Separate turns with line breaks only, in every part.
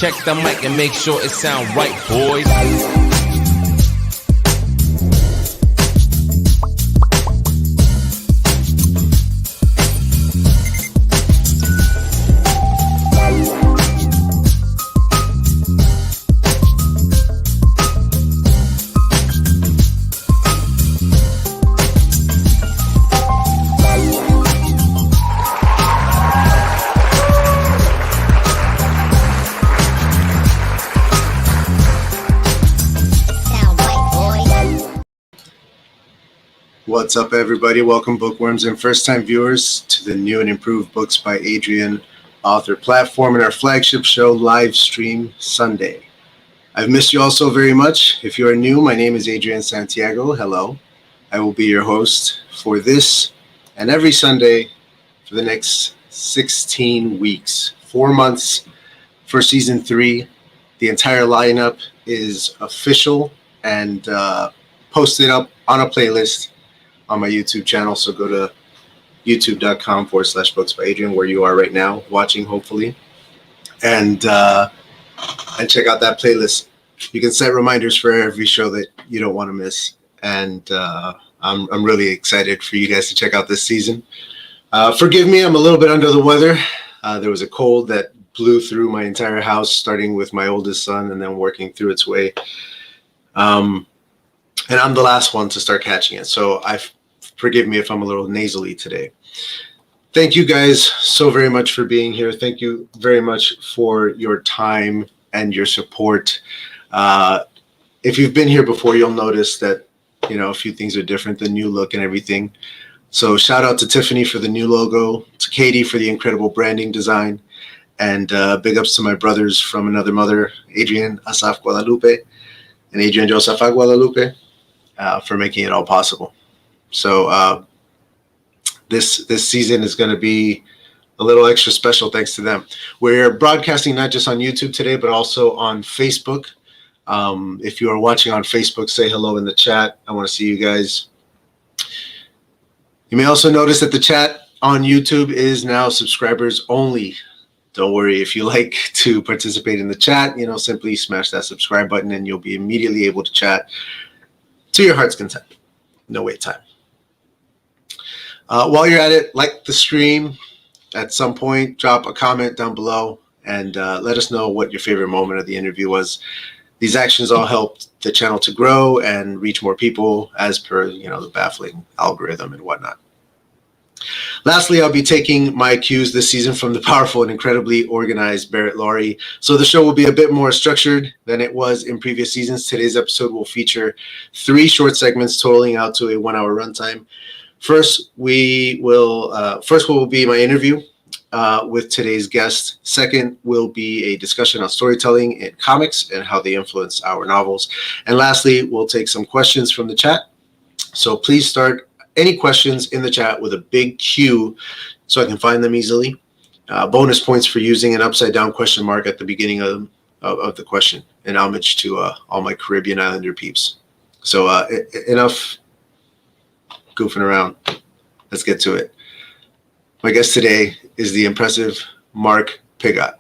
check the mic and make sure it sound right, boys.
What's up, everybody? Welcome, bookworms and first-time viewers, to the new and improved Books by Adrian author platform and our flagship show, Livestream Sunday. I've missed you all so very much. If you are new, my name is Adrian Santiago. Hello. I will be your host for this and every Sunday for the next 16 weeks, 4 months for season 3. The entire lineup is official and posted up on a playlist on my YouTube channel. So go to youtube.com/books by Adrian, where you are right now watching, hopefully, and check out that playlist. You can set reminders for every show that you don't want to miss. And I'm really excited for you guys to check out this season. Forgive me, I'm a little bit under the weather. There was a cold that blew through my entire house, starting with my oldest son and then working through its way. And I'm the last one to start catching it. So forgive me if I'm a little nasally today. Thank you guys so very much for being here. Thank you very much for your time and your support. If you've been here before, you'll notice that, you know, a few things are different, the new look and everything. So shout out to Tiffany for the new logo, to Katie for the incredible branding design, and big ups to my brothers from another mother, Adrian Asaf Guadalupe and Adrian Joseph Guadalupe, for making it all possible. So this season is going to be a little extra special thanks to them. We're broadcasting not just on YouTube today, but also on Facebook. If you are watching on Facebook, say hello in the chat. I want to see you guys. You may also notice that the chat on YouTube is now subscribers only. Don't worry, if you like to participate in the chat, you know, simply smash that subscribe button and you'll be immediately able to chat to your heart's content. No wait time. While you're at it, like the stream. At some point, drop a comment down below and let us know what your favorite moment of the interview was. These actions all help the channel to grow and reach more people as per, you know, the baffling algorithm and whatnot. Lastly, I'll be taking my cues this season from the powerful and incredibly organized Barrett Laurie. So the show will be a bit more structured than it was in previous seasons. Today's episode will feature 3 short segments totaling out to a 1-hour runtime. First will be my interview with today's guest. Second will be a discussion on storytelling in comics and how they influence our novels. And lastly, we'll take some questions from the chat. So please start any questions in the chat with a big Q so I can find them easily. Bonus points for using an upside down question mark at the beginning of the question, in homage to all my Caribbean Islander peeps. So enough goofing around. Let's get to it. My guest today is the impressive Mark Piggott,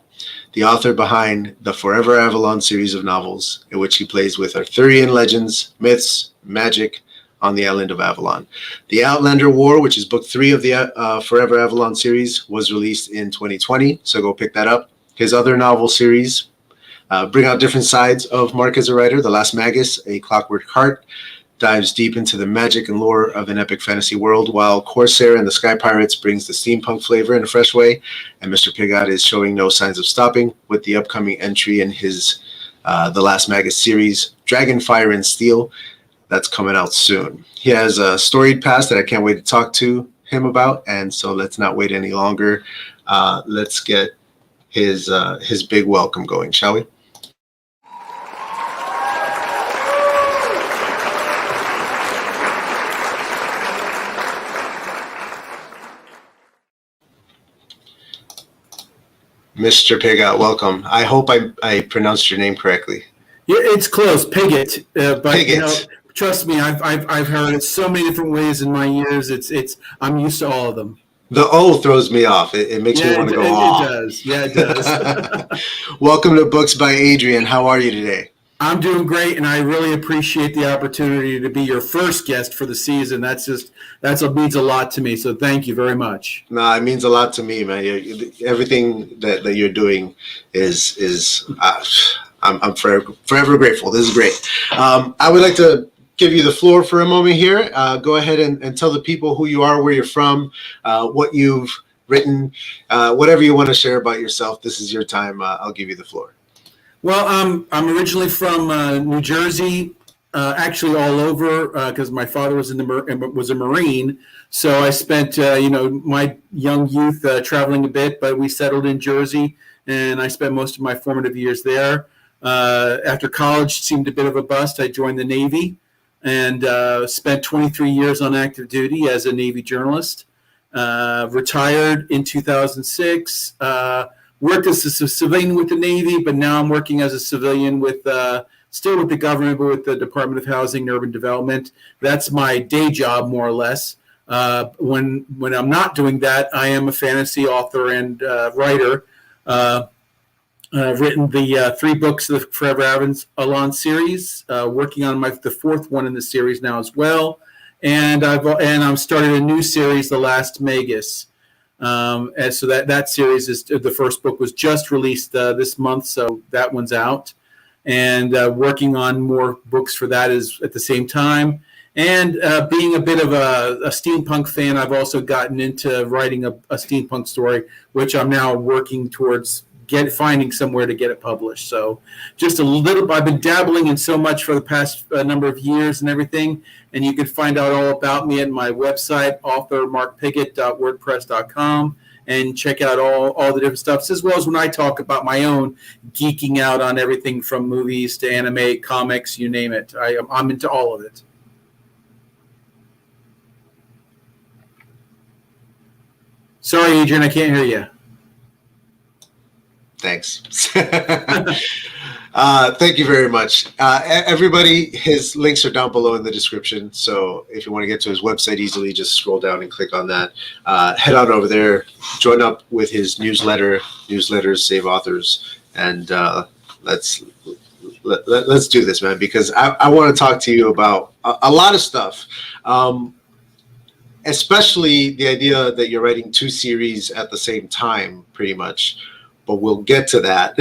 the author behind the FOREVER AVALON series of novels, in which he plays with Arthurian legends, myths, magic on the island of Avalon. The Outlander War, which is book 3 of the FOREVER AVALON series, was released in 2020, so go pick that up. His other novel series bring out different sides of Mark as a writer. The Last Magus, A Clockwork Heart, dives deep into the magic and lore of an epic fantasy world, while Corsair and the Sky Pirates brings the steampunk flavor in a fresh way, and Mr. Piggott is showing no signs of stopping with the upcoming entry in his The Last Magus series, Dragonfire Steel, that's coming out soon. He has a storied past that I can't wait to talk to him about, and so let's not wait any longer. Let's get his big welcome going, shall we? Mr. Piggott, welcome. I hope I pronounced your name correctly.
Yeah, it's close, Piggott. But
Piggott.
You know, trust me, I've heard it so many different ways in my years. I'm used to all of them.
The O throws me off. It makes me want to go off.
It does. Yeah, it does.
Welcome to Books by Adrian. How are you today?
I'm doing great, and I really appreciate the opportunity to be your first guest for the season. That means a lot to me. So thank you very much.
No, it means a lot to me, man. Everything that you're doing is I'm forever grateful. This is great. I would like to give you the floor for a moment here. Go ahead and tell the people who you are, where you're from, what you've written, whatever you want to share about yourself. This is your time. I'll give you the floor.
Well, I'm originally from New Jersey, actually all over, because my father was a Marine. So I spent my young youth traveling a bit, but we settled in Jersey, and I spent most of my formative years there. After college seemed a bit of a bust, I joined the Navy and spent 23 years on active duty as a Navy journalist. Retired in 2006. Worked as a civilian with the Navy, but now I'm working as a civilian still with the government, but with the Department of Housing and Urban Development. That's my day job, more or less. When I'm not doing that, I am a fantasy author and writer. I've written the 3 books of the FOREVER AVALON Series, working on the 4th one in the series now as well. And I've started a new series, The Last Magus. And so that series the first book was just released this month, so that one's out, and working on more books for that is at the same time. And being a bit of a steampunk fan, I've also gotten into writing a steampunk story, which I'm now working towards finding somewhere to get it published. So just a little, I've been dabbling in so much for the past number of years and everything. And you can find out all about me at my website, authormarkpiggott.wordpress.com, and check out all the different stuff, as well as when I talk about my own geeking out on everything from movies to anime, comics, you name it. I'm into all of it. Sorry, Adrian, I can't hear you.
Thanks. Thank you very much. Everybody, his links are down below in the description. So if you want to get to his website easily, just scroll down and click on that. Head on over there, join up with his newsletters, Save Authors, and let's do this, man, because I want to talk to you about a lot of stuff. Especially the idea that you're writing 2 series at the same time, pretty much. But we'll get to that.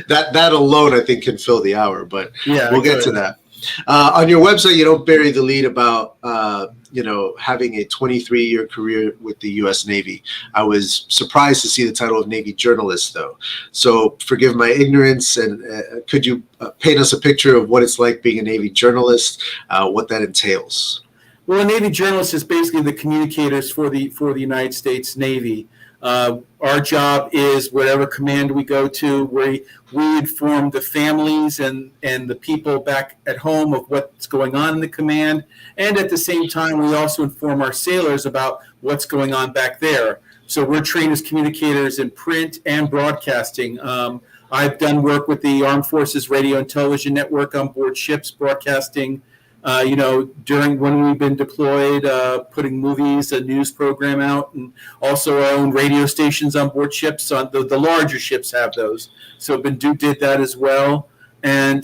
that alone, I think, can fill the hour. But yeah, we'll get to that. On your website, you don't bury the lead about having a 23-year career with the U.S. Navy. I was surprised to see the title of Navy journalist, though. So forgive my ignorance, and could you paint us a picture of what it's like being a Navy journalist, what that entails?
Well, a Navy journalist is basically the communicators for the United States Navy. Our job is whatever command we go to, we inform the families and the people back at home of what's going on in the command. And at the same time, we also inform our sailors about what's going on back there. So we're trained as communicators in print and broadcasting. I've done work with the Armed Forces Radio and Television Network on board ships, broadcasting during when we've been deployed, putting movies, a news program out, and also our own radio stations on board ships. On the larger ships have those, so did that as well, and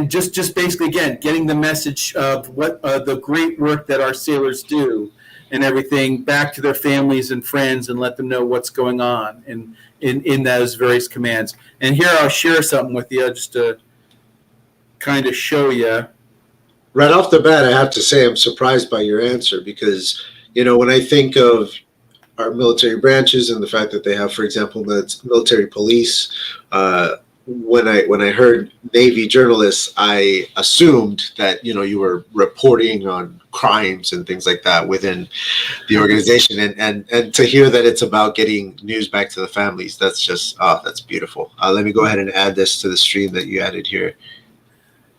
just basically again getting the message of what the great work that our sailors do and everything back to their families and friends, and let them know what's going on in those various commands. And here I'll share something with you just to kind of show you.
Right off the bat, I have to say I'm surprised by your answer because, when I think of our military branches and the fact that they have, for example, the military police, when I heard Navy journalists, I assumed that, you were reporting on crimes and things like that within the organization. And to hear that it's about getting news back to the families, that's just, that's beautiful. Let me go ahead and add this to the stream that you added here.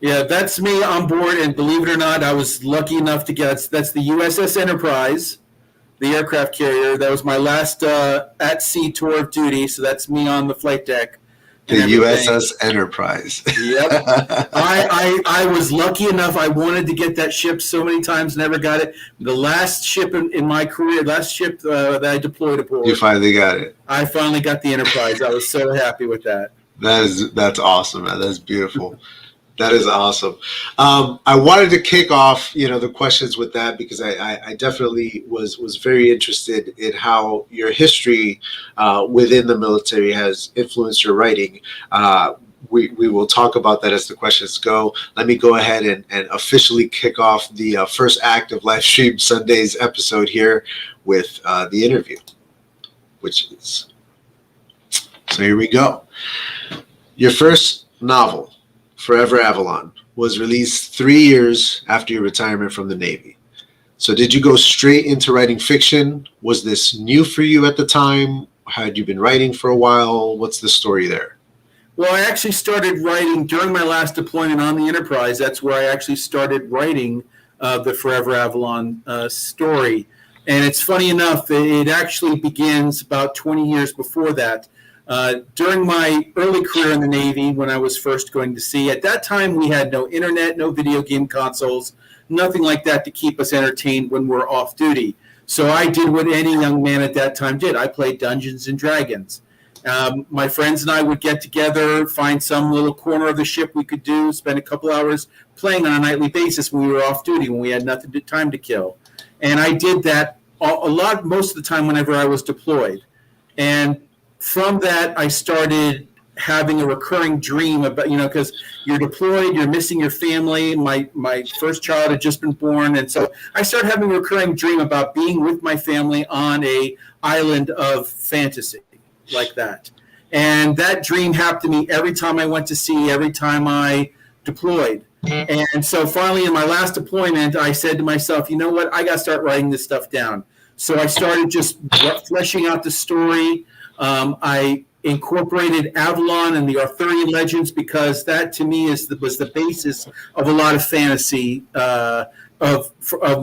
Yeah, that's me on board, and believe it or not, I was lucky enough to that's the USS Enterprise, the aircraft carrier. That was my last at-sea tour of duty, so that's me on the flight deck.
The USS Enterprise.
Yep. I was lucky enough. I wanted to get that ship so many times, never got it. The last ship in my career, last ship that I deployed aboard.
You finally got it.
I finally got the Enterprise. I was so happy with that.
That's awesome, man. That's beautiful. That is awesome. I wanted to kick off, the questions with that because I definitely was very interested in how your history within the military has influenced your writing. We will talk about that as the questions go. Let me go ahead and officially kick off the first act of Livestream Sunday's episode here with the interview, which is, so here we go. Your first novel, Forever Avalon, was released 3 years after your retirement from the Navy. So did you go straight into writing fiction? Was this new for you at the time? Had you been writing for a while? What's the story there?
Well, I actually started writing during my last deployment on the Enterprise. That's where I actually started writing the Forever Avalon story. And it's funny enough, it actually begins about 20 years before that. During my early career in the Navy, when I was first going to sea, at that time we had no internet, no video game consoles, nothing like that to keep us entertained when we're off duty. So I did what any young man at that time did. I played Dungeons and Dragons. My friends and I would get together, find some little corner of the ship we could do, spend a couple hours playing on a nightly basis when we were off duty, when we had time to kill. And I did that most of the time whenever I was deployed. And from that, I started having a recurring dream about, because you're deployed, you're missing your family. My first child had just been born. And so I started having a recurring dream about being with my family on a island of fantasy like that. And that dream happened to me every time I went to sea, every time I deployed. And so finally in my last deployment, I said to myself, you know what, I got to start writing this stuff down. So I started just fleshing out the story. I incorporated Avalon and the Arthurian legends because that to me was the basis of a lot of fantasy, of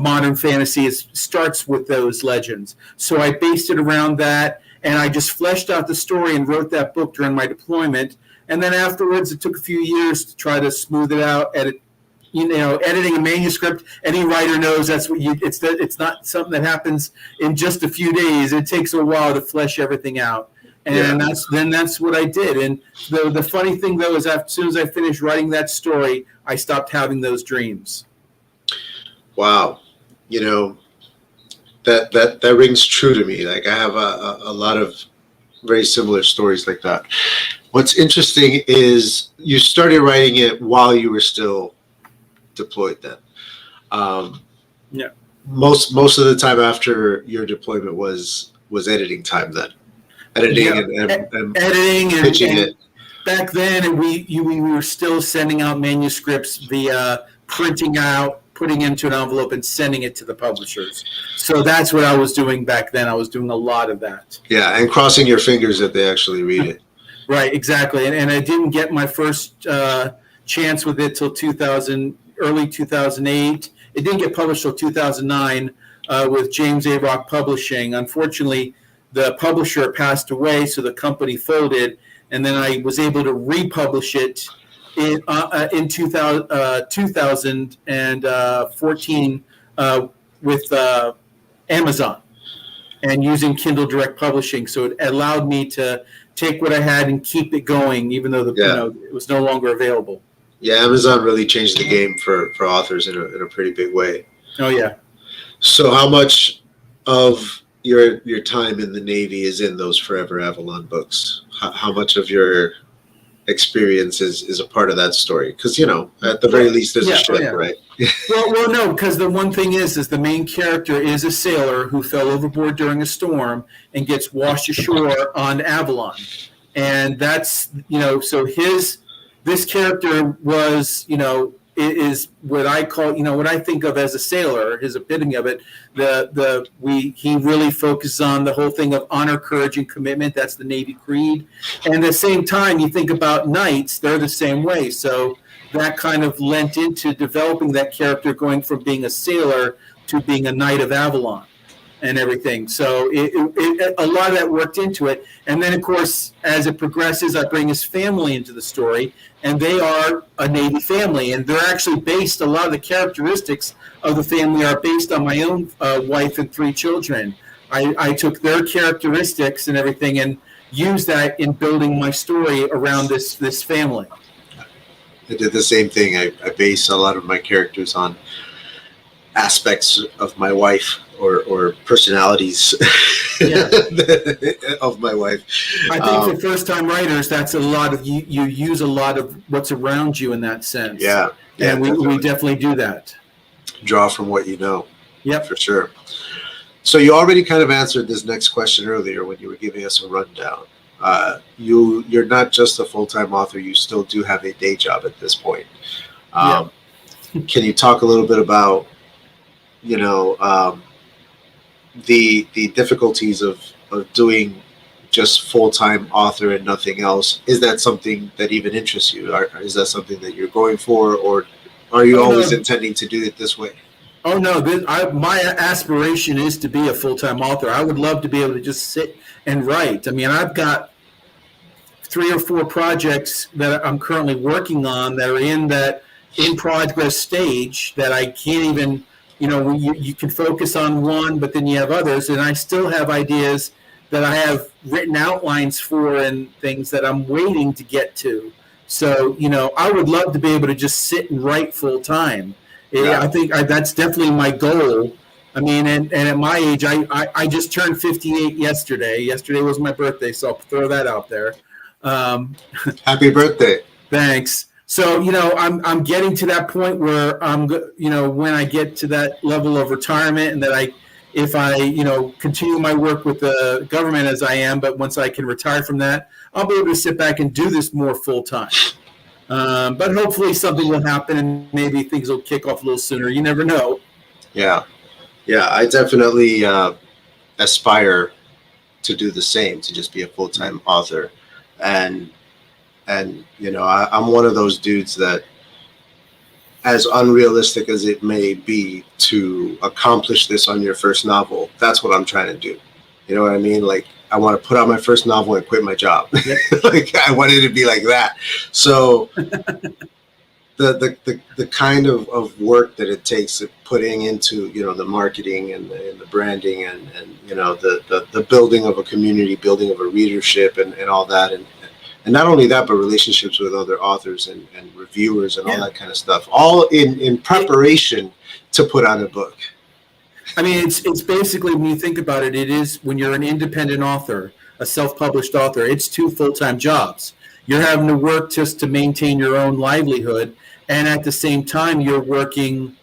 modern fantasy. It starts with those legends. So I based it around that, and I just fleshed out the story and wrote that book during my deployment. And then afterwards, it took a few years to try to smooth it out, editing a manuscript. Any writer knows it's not something that happens in just a few days. It takes a while to flesh everything out. And that's what I did. And the funny thing, though, is as soon as I finished writing that story, I stopped having those dreams.
Wow. That rings true to me. Like I have a lot of very similar stories like that. What's interesting is you started writing it while you were still deployed then. Most of the time after your deployment was editing time then. Editing and pitching it.
Back then, we were still sending out manuscripts via printing out, putting into an envelope, and sending it to the publishers. So that's what I was doing back then. I was doing a lot of that. Yeah,
and crossing your fingers that they actually read it.
Right, exactly. And I didn't get my first chance with it till early 2008. It didn't get published till 2009 with James A. Rock Publishing. Unfortunately, the publisher passed away, so the company folded, and then I was able to republish it in 2014 with Amazon and using Kindle Direct Publishing. So it allowed me to take what I had and keep it going, even though it was no longer available.
Yeah, Amazon really changed the game for authors in a pretty big way.
Oh, yeah.
So how much of your time in the Navy is in those Forever Avalon books? How much of your experience is a part of that story? Because, at the very least, there's a ship, right?
well, no, because the one thing is the main character is a sailor who fell overboard during a storm and gets washed ashore on Avalon. And that's, so this character was, is what I call, what I think of as a sailor, his epitome of it. He really focuses on the whole thing of honor, courage, and commitment. That's the Navy creed. And at the same time, you think about knights, they're the same way. So that kind of lent into developing that character, going from being a sailor to being a knight of Avalon. and everything. So a lot of that worked into it. And then, of course, as it progresses, I bring his family into the story, and they are a Navy family, and they're actually based, a lot of the characteristics of the family are based on my own wife and 3 children. I took their characteristics and everything and used that in building my story around this family.
I did the same thing. I base a lot of my characters on aspects of my wife or personalities of my wife.
I think for first-time writers, that's a lot of you use a lot of what's around you in that sense.
Yeah,
and we definitely do that.
Draw from what you know.
Yep,
for sure. So you already kind of answered this next question earlier when you were giving us a rundown. You're not just a full-time author; you still do have a day job at this point. Can you talk a little bit about, the difficulties of doing just full-time author and nothing else? Is that something that even interests you? Is that something that you're going for, or are you always intending to do it this way?
Oh no! My aspiration is to be a full-time author. I would love to be able to just sit and write. I mean, I've got 3 or 4 projects that I'm currently working on that are in progress stage that I can't even. You can focus on one, but then you have others, and I still have ideas that I have written outlines for and things that I'm waiting to get to. So, I would love to be able to just sit and write full time. Yeah. I think that's definitely my goal. I mean, and at my age, I just turned 58 yesterday. Yesterday was my birthday, so I'll throw that out there.
Happy birthday.
Thanks. So, I'm getting to that point where when I get to that level of retirement, and that if I continue my work with the government as I am, but once I can retire from that, I'll be able to sit back and do this more full time. But hopefully something will happen and maybe things will kick off a little sooner. You never know. Yeah.
Yeah, I definitely aspire to do the same, to just be a full-time author. And I'm one of those dudes that, as unrealistic as it may be to accomplish this on your first novel, that's what I'm trying to do. You know what I mean? Like, I want to put out my first novel and quit my job. Yep. Like, I want it to be like that. So the kind of work that it takes putting into, the marketing and the branding and the building of a community, building of a readership and all that. And not only that, but relationships with other authors and reviewers and all that kind of stuff, all in preparation to put out a book.
I mean, it's basically, when you think about it, it is, when you're an independent author, a self-published author, it's 2 full-time jobs. You're having to work just to maintain your own livelihood, and at the same time, you're working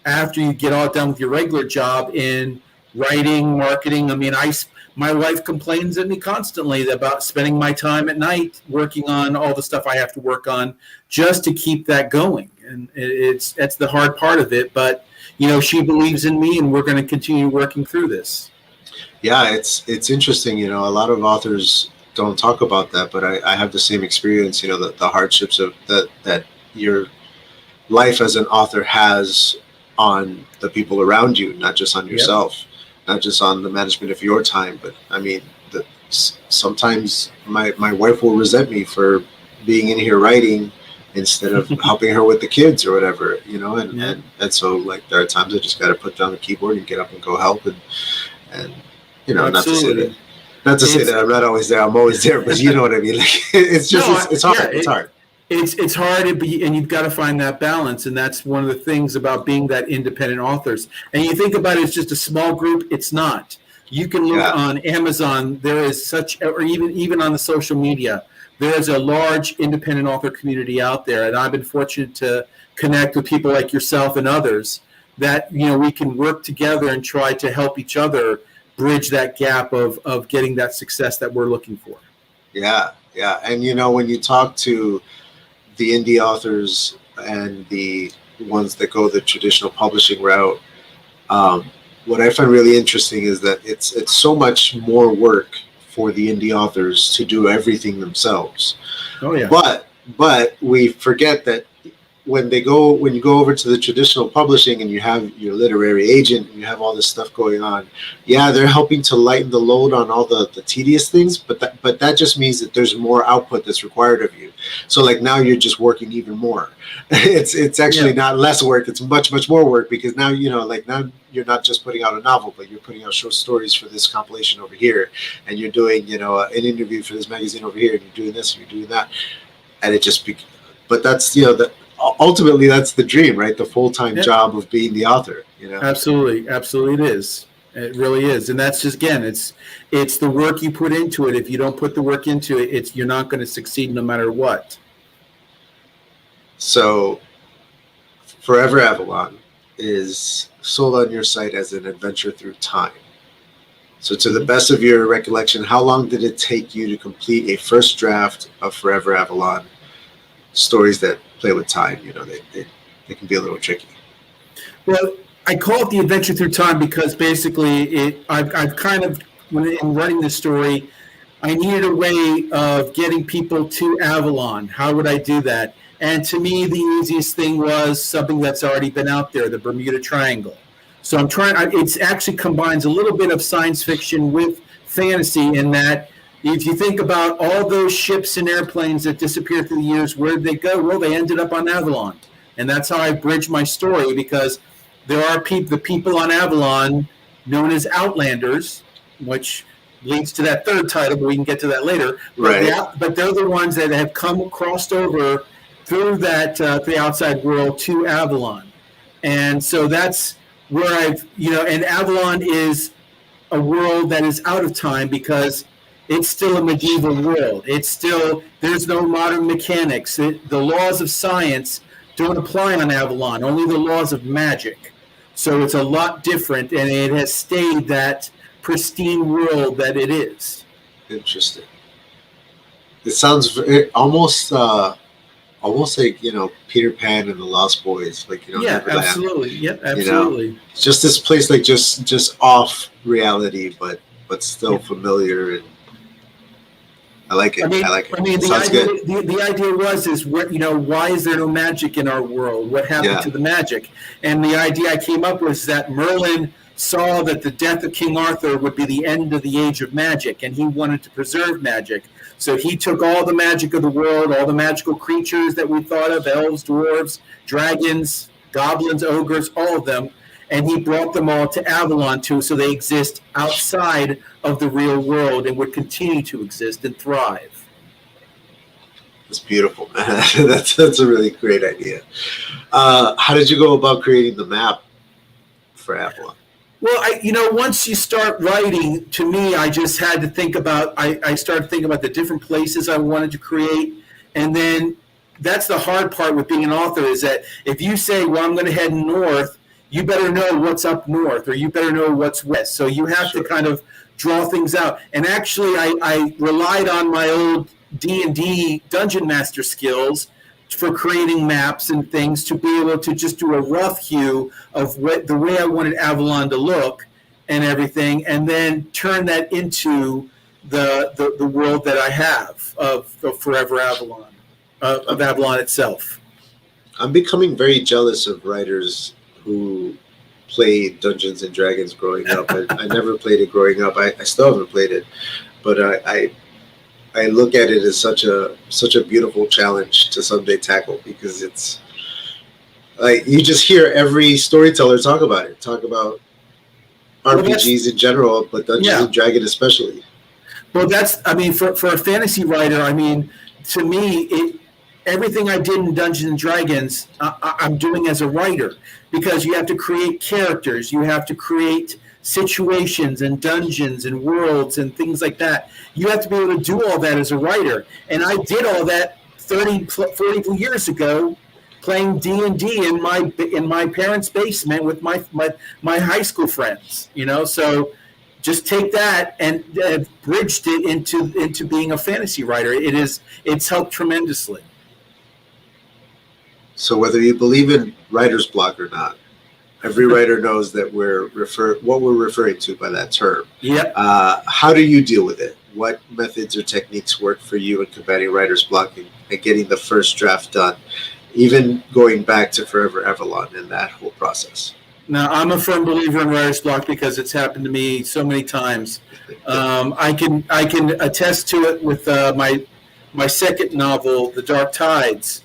after you get all done with your regular job in writing, marketing. I mean, my wife complains at me constantly about spending my time at night working on all the stuff I have to work on just to keep that going. And that's the hard part of it. But, she believes in me, and we're going to continue working through this.
Yeah, it's interesting. A lot of authors don't talk about that, but I have the same experience, the hardships of that your life as an author has on the people around you, not just on yourself. Yep. Not just on the management of your time, but I mean, sometimes my wife will resent me for being in here writing instead of helping her with the kids or whatever, and so, like, there are times I just got to put down the keyboard and get up and go help, and
Absolutely.
not to say that I'm not always there. I'm always there, but you know what I mean. Like, it's just it's hard. It's hard.
It's hard to be, and you've got to find that balance, and that's one of the things about being that independent authors. And you think about it, it's just a small group. It's not. You can look on Amazon. There is such, or even on the social media, there is a large independent author community out there, and I've been fortunate to connect with people like yourself and others that we can work together and try to help each other bridge that gap of getting that success that we're looking for. Yeah,
and when you talk to the indie authors and the ones that go the traditional publishing route, what I find really interesting is that it's so much more work for the indie authors to do everything themselves.
Oh yeah.
But we forget that when you go over to the traditional publishing and you have your literary agent and you have all this stuff going on, yeah, they're helping to lighten the load on all the tedious things, but that just means that there's more output that's required of you. So like now you're just working even more. It's actually not less work, it's much more work, because now now you're not just putting out a novel, but you're putting out short stories for this compilation over here, and you're doing an interview for this magazine over here, and you're doing this and you're doing that, and it just but that's ultimately that's the dream, right? The full-time job of being the author,
Absolutely it is. It really is. And that's just, again, it's the work you put into it. If you don't put the work into it, you're not going to succeed no matter what.
So Forever Avalon is sold on your site as an adventure through time. So to the best of your recollection, how long did it take you to complete a first draft of Forever Avalon? Stories that play with time, they can be a little tricky.
Well, I call it the adventure through time because basically I've kind of, when in writing this story, I needed a way of getting people to Avalon. How would I do that? And to me, the easiest thing was something that's already been out there, the Bermuda Triangle. So it actually combines a little bit of science fiction with fantasy, in that if you think about all those ships and airplanes that disappeared through the years, where did they go? Well, they ended up on Avalon. And that's how I bridge my story, because there are the people on Avalon known as Outlanders, which leads to that third title, but we can get to that later.
Right.
But they're the ones that have crossed over through the outside world to Avalon. And so that's where and Avalon is a world that is out of time, because it's still a medieval world. There's no modern mechanics. The laws of science don't apply on Avalon, only the laws of magic. So it's a lot different, and it has stayed that pristine world that it is.
Interesting. It sounds almost like Peter Pan and the Lost Boys,
Neverland. Absolutely. Yep, absolutely.
Just this place, like just off reality, but still familiar, and I like it. I like it.
The idea is why is there no magic in our world? What happened to the magic? And the idea I came up with is that Merlin saw that the death of King Arthur would be the end of the age of magic, and he wanted to preserve magic. So he took all the magic of the world, all the magical creatures that we thought of, elves, dwarves, dragons, goblins, ogres, all of them, and he brought them all to Avalon so they exist outside of the real world and would continue to exist and thrive.
It's beautiful, man. That's a really great idea. How did you go about creating the map for Avalon?
Well, once you start writing, to me, I just had to think about, I started thinking about the different places I wanted to create. And then that's the hard part with being an author, is that if you say, well, I'm going to head north, you better know what's up north, or you better know what's west. So you have to kind of draw things out. And actually, I relied on my old D&D Dungeon Master skills for creating maps and things, to be able to just do a rough hue of the way I wanted Avalon to look and everything, and then turn that into the world that I have of Forever Avalon, of Avalon itself.
I'm becoming very jealous of writers who played Dungeons and Dragons growing up. I never played it growing up. I still haven't played it, but I look at it as such a beautiful challenge to someday tackle, because it's like you just hear every storyteller talk about RPGs in general, but Dungeons and Dragons especially.
Well, for a fantasy writer, to me, everything I did in Dungeons and Dragons, I'm doing as a writer, because you have to create characters, you have to create situations and dungeons and worlds and things like that. You have to be able to do all that as a writer. And I did all that 40 years ago, playing D&D in my parents' basement with my high school friends. So just take that and bridged it into being a fantasy writer. It's helped tremendously.
So whether you believe in writer's block or not, every writer knows that what we're referring to by that term.
Yep.
How do you deal with it? What methods or techniques work for you in combating writer's block and getting the first draft done? even going back to Forever Avalon in that whole process?
Now, I'm a firm believer in writer's block because it's happened to me so many times. I can attest to it with my second novel, The Dark Tides.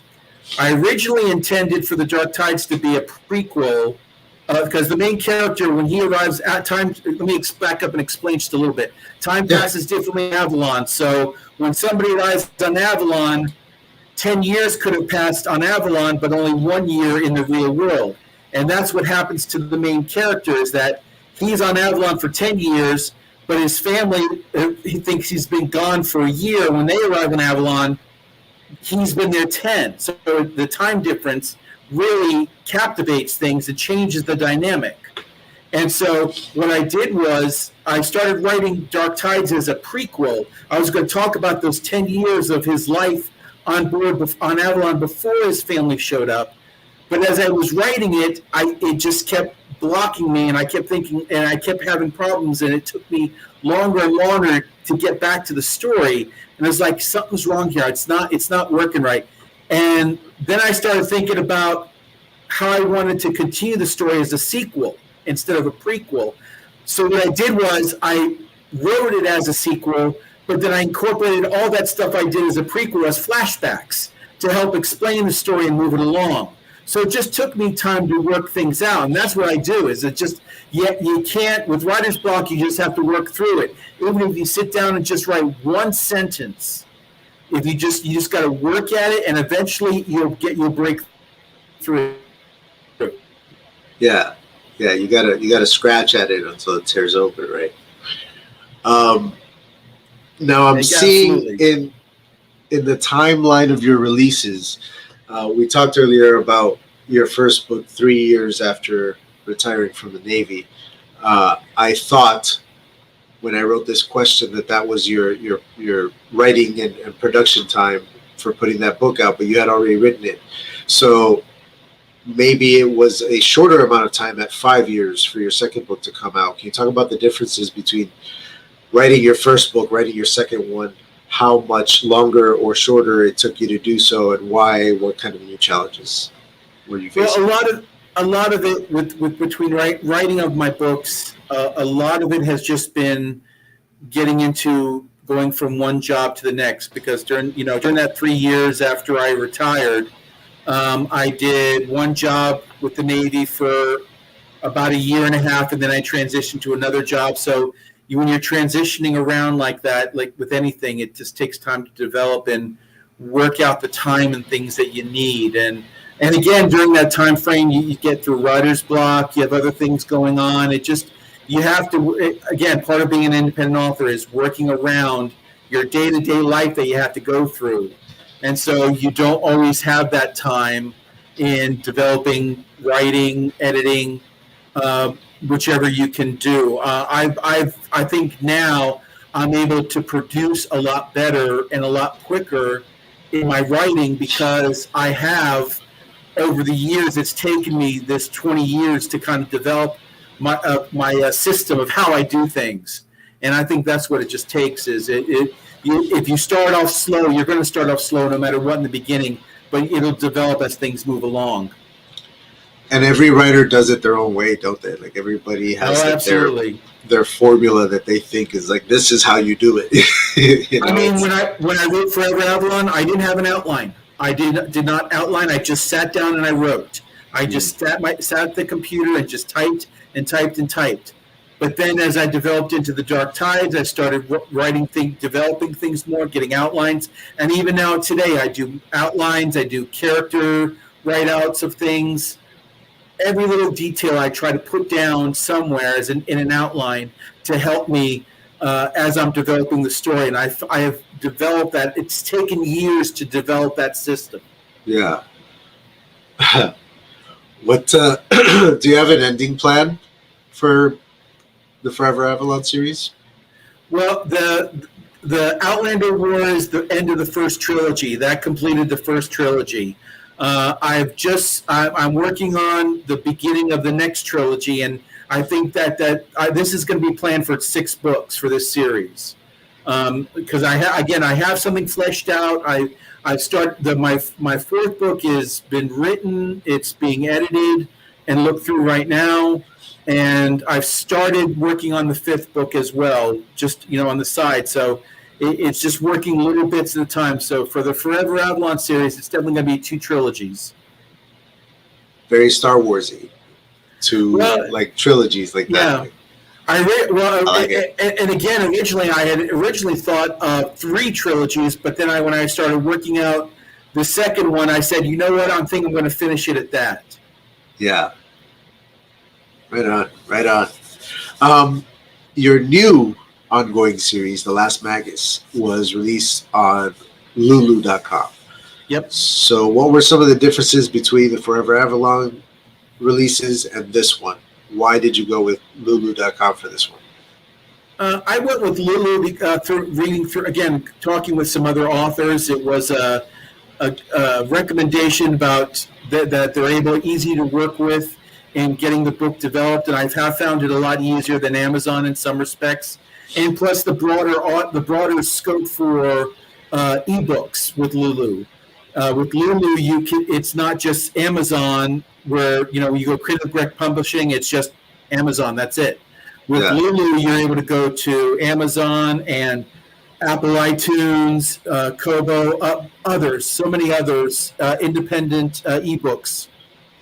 I originally intended for The Dark Tides to be a prequel because the main character, when he arrives at time, let me back up and explain just a little bit. Time passes differently in Avalon. So when somebody arrives on Avalon, 10 years could have passed on Avalon, but only 1 year in the real world. And that's what happens to the main character, is that he's on Avalon for 10 years, but his family, he thinks he's been gone for a year. When they arrive in Avalon, he's been there 10. So the time difference really captivates things. It changes the dynamic. And so what I did was I started writing Dark Tides as a prequel. I was going to talk about those 10 years of his life on board on Avalon before his family showed up. But as I was writing it, it just kept blocking me, and I kept thinking, and I kept having problems, and it took me longer and longer to get back to the story. And I was like, something's wrong here. It's not working right. And then I started thinking about how I wanted to continue the story as a sequel instead of a prequel. So what I did was I wrote it as a sequel, but then I incorporated all that stuff I did as a prequel as flashbacks to help explain the story and move it along. So it just took me time to work things out, and that's what I do. Is it just you can't, with writer's block, you just have to work through it. Even if you sit down and just write one sentence, if you just got to work at it, and eventually you'll break through it.
Yeah, you gotta scratch at it until it tears open, right? Now I'm seeing in the timeline of your releases. We talked earlier about your first book 3 years after retiring from the Navy. I thought when I wrote this question that was your writing and production time for putting that book out, but you had already written it. So maybe it was a shorter amount of time at 5 years for your second book to come out. Can you talk about the differences between writing your first book, writing your second one, how much longer or shorter it took you to do so, and why? What kind of new challenges were you facing?
Well, a lot of it with between writing of my books, a lot of it has just been getting into going from one job to the next, because during that 3 years after I retired, I did one job with the Navy for about a year and a half, and then I transitioned to another job. So when you're transitioning around like that, like with anything, it just takes time to develop and work out the time and things that you need. And again, during that time frame, you get through writer's block. You have other things going on. You have to, again, part of being an independent author is working around your day-to-day life that you have to go through. And so you don't always have that time in developing, writing, editing, whichever you can do. I think now I'm able to produce a lot better and a lot quicker in my writing, because I have, over the years, it's taken me this 20 years to kind of develop my system of how I do things. And I think that's what it just takes. Is if you start off slow, you're going to start off slow no matter what in the beginning, but it'll develop as things move along.
And every writer does it their own way, don't they? Like everybody has their formula that they think is like, this is how you do it.
I mean, when I wrote Forever Avalon, I didn't have an outline. I did not outline. I just sat down and I wrote. I just sat at the computer and just typed and typed and typed. But then as I developed into the Dark Tides, I started developing things more, getting outlines. And even now today, I do outlines. I do character write-outs of things. Every little detail I try to put down somewhere in an outline to help me as I'm developing the story. And I have developed that. It's taken years to develop that system.
Yeah. What do you have an ending plan for the Forever Avalon series?
Well, the Outlander War is the end of the first trilogy. That completed the first trilogy. I'm working on the beginning of the next trilogy, and I think that this is going to be planned for 6 books for this series. because I have something fleshed out. I start my fourth book has been written. It's being edited and looked through right now, and I've started working on the fifth book as well, just on the side. So it's just working little bits at a time. So for the Forever Avalon series, it's definitely going to be 2 trilogies.
Very Star Warsy, like trilogies like that.
Yeah. And again, originally I had thought of 3 trilogies, but then when I started working out the second one, I said, you know what, I'm going to finish it at that.
Yeah. Right on. Your new ongoing series, The Last Magus, was released on Lulu.com.
Yep.
So what were some of the differences between the Forever Avalon releases and this one? Why did you go with Lulu.com for this one?
I went with Lulu through reading through, again, talking with some other authors. It was a recommendation about that they're easy to work with in getting the book developed, and I have found it a lot easier than Amazon in some respects. And plus the broader scope for ebooks with Lulu. With Lulu, it's not just Amazon where you go Critical Correct Publishing. It's just Amazon. That's it. With Lulu, you're able to go to Amazon and Apple iTunes, Kobo, others, so many others, independent ebooks.